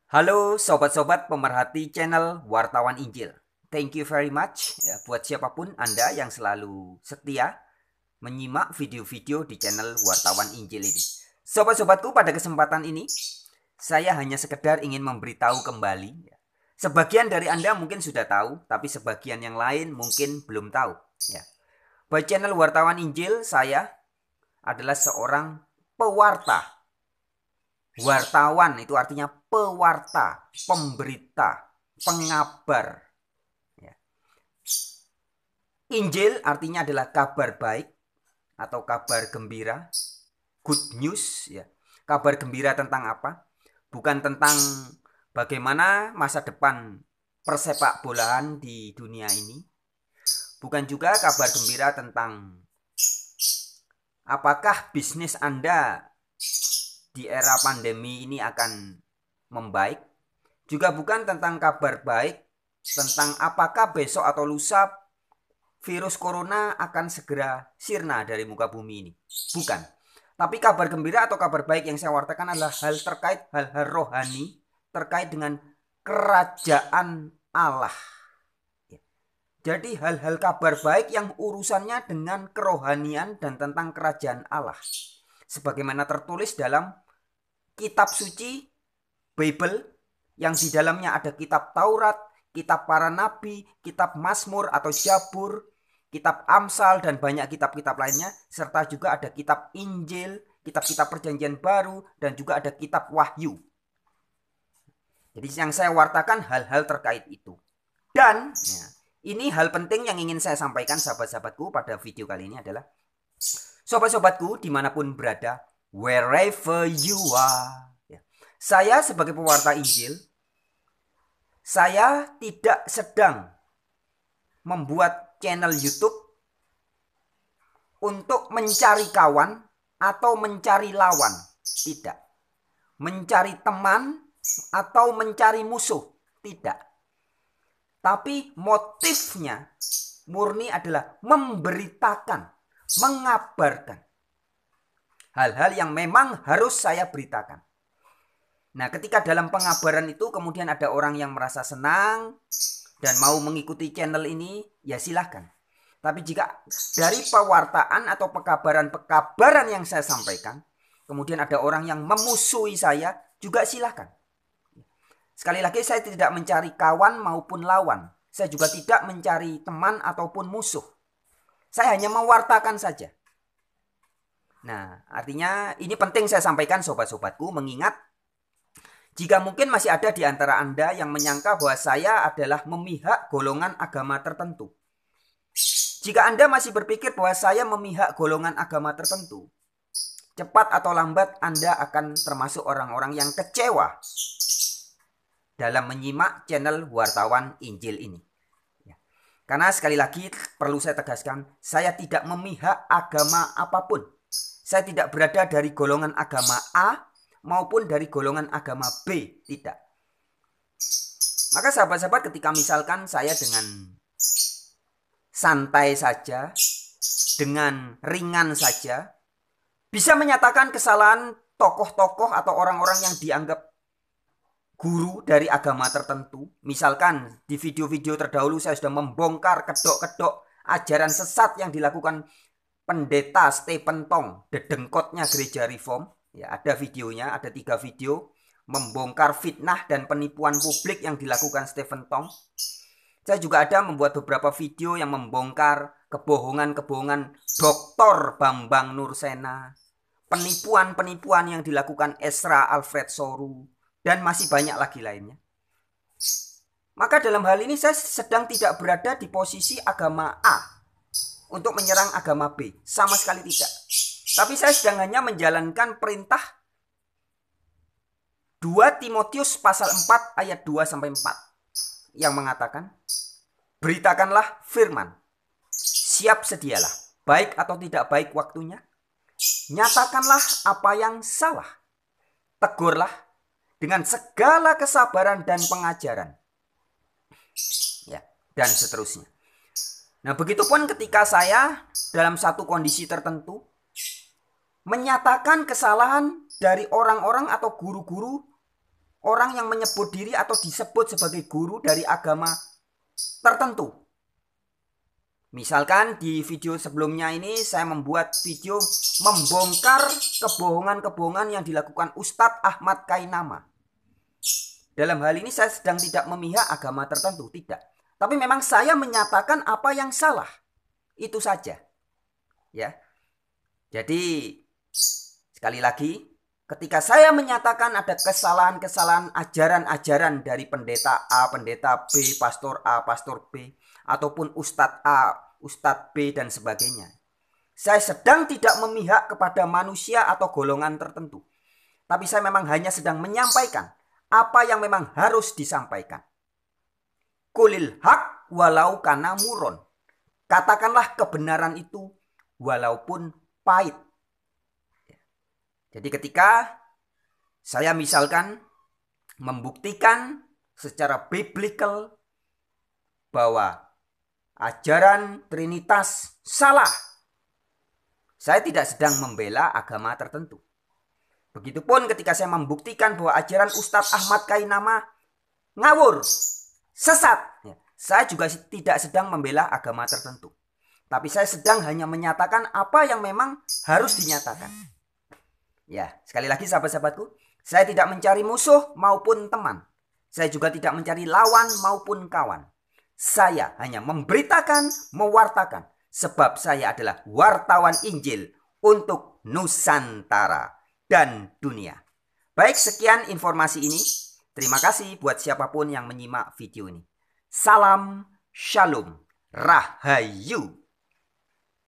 Halo sobat-sobat pemerhati channel Wartawan Injil. Thank you very much ya, buat siapapun Anda yang selalu setia menyimak video-video di channel Wartawan Injil ini. Sobat-sobatku, pada kesempatan ini saya hanya sekedar ingin memberitahu kembali ya. Sebagian dari Anda mungkin sudah tahu, tapi sebagian yang lain mungkin belum tahu ya. Bahwa channel Wartawan Injil saya adalah seorang pewarta. Wartawan itu artinya pewarta, pemberita, pengabar. Ya. Injil artinya adalah kabar baik atau kabar gembira, good news. Ya. Kabar gembira tentang apa? Bukan tentang bagaimana masa depan persepak bolaan di dunia ini. Bukan juga kabar gembira tentang apakah bisnis Anda di era pandemi ini akan membaik. Juga bukan tentang kabar baik tentang apakah besok atau lusa virus corona akan segera sirna dari muka bumi ini. Bukan. Tapi kabar gembira atau kabar baik yang saya wartakan adalah hal terkait hal-hal rohani terkait dengan kerajaan Allah. Jadi hal-hal kabar baik yang urusannya dengan kerohanian dan tentang kerajaan Allah. Sebagaimana tertulis dalam kitab suci Bible yang di dalamnya ada kitab Taurat, kitab para nabi, kitab Mazmur atau Zabur, kitab Amsal dan banyak kitab-kitab lainnya, serta juga ada kitab Injil, kitab-kitab perjanjian baru, dan juga ada kitab Wahyu. Jadi yang saya wartakan hal-hal terkait itu. Dan ya, ini hal penting yang ingin saya sampaikan sahabat-sahabatku pada video kali ini adalah, sobat-sobatku dimanapun berada, wherever you are. Saya sebagai pewarta Injil, saya tidak sedang membuat channel YouTube untuk mencari kawan atau mencari lawan. Tidak. Mencari teman atau mencari musuh. Tidak. Tapi motifnya murni adalah memberitakan, mengabarkan hal-hal yang memang harus saya beritakan. Nah, ketika dalam pengabaran itu kemudian ada orang yang merasa senang dan mau mengikuti channel ini, ya silahkan. Tapi jika dari pewartaan atau pekabaran-pekabaran yang saya sampaikan, kemudian ada orang yang memusuhi saya, juga silahkan. Sekali lagi, saya tidak mencari kawan maupun lawan. Saya juga tidak mencari teman ataupun musuh. Saya hanya mewartakan saja. Nah, artinya ini penting saya sampaikan sobat-sobatku, mengingat jika mungkin masih ada di antara Anda yang menyangka bahwa saya adalah memihak golongan agama tertentu. Jika Anda masih berpikir bahwa saya memihak golongan agama tertentu, cepat atau lambat Anda akan termasuk orang-orang yang kecewa dalam menyimak channel Wartawan Injil ini. Karena sekali lagi perlu saya tegaskan, saya tidak memihak agama apapun. Saya tidak berada dari golongan agama A maupun dari golongan agama B. Tidak. Maka sahabat-sahabat, ketika misalkan saya dengan santai saja, dengan ringan saja, bisa menyatakan kesalahan tokoh-tokoh atau orang-orang yang dianggap guru dari agama tertentu. Misalkan di video-video terdahulu saya sudah membongkar kedok-kedok ajaran sesat yang dilakukan pendeta Stephen Tong, dedengkotnya gereja Reform. Ya, ada videonya, ada 3 video membongkar fitnah dan penipuan publik yang dilakukan Stephen Tong. Saya juga ada membuat beberapa video yang membongkar kebohongan-kebohongan Dr. Bambang Nursena, penipuan-penipuan yang dilakukan Ezra Alfred Soru, dan masih banyak lagi lainnya. Maka dalam hal ini saya sedang tidak berada di posisi agama A untuk menyerang agama B. Sama sekali tidak. Tapi saya sedang hanya menjalankan perintah 2 Timotius pasal 4 ayat 2-4 yang mengatakan, beritakanlah firman, siap sedialah, baik atau tidak baik waktunya, nyatakanlah apa yang salah, tegurlah dengan segala kesabaran dan pengajaran, ya, dan seterusnya. Nah, begitupun ketika saya dalam satu kondisi tertentu menyatakan kesalahan dari orang-orang atau guru-guru orang yang menyebut diri atau disebut sebagai guru dari agama tertentu. Misalkan di video sebelumnya ini saya membuat video membongkar kebohongan-kebohongan yang dilakukan Ustadz Ahmad Kainama. Dalam hal ini saya sedang tidak memihak agama tertentu, tidak. Tapi memang saya menyatakan apa yang salah. Itu saja. Ya. Jadi sekali lagi, ketika saya menyatakan ada kesalahan-kesalahan ajaran-ajaran dari pendeta A, pendeta B, pastor A, pastor B, ataupun Ustadz A, Ustadz B, dan sebagainya, saya sedang tidak memihak kepada manusia atau golongan tertentu. Tapi saya memang hanya sedang menyampaikan apa yang memang harus disampaikan. Kulil haq walau kana muron. Katakanlah kebenaran itu walaupun pahit. Jadi ketika saya misalkan membuktikan secara biblical bahwa ajaran Trinitas salah, saya tidak sedang membela agama tertentu. Begitupun ketika saya membuktikan bahwa ajaran Ustadz Ahmad Kainama ngawur, sesat, saya juga tidak sedang membela agama tertentu. Tapi saya sedang hanya menyatakan apa yang memang harus dinyatakan. Ya, sekali lagi sahabat-sahabatku, saya tidak mencari musuh maupun teman. Saya juga tidak mencari lawan maupun kawan. Saya hanya memberitakan, mewartakan. Sebab saya adalah wartawan Injil untuk Nusantara dan dunia. Baik, sekian informasi ini. Terima kasih buat siapapun yang menyimak video ini. Salam, shalom, rahayu.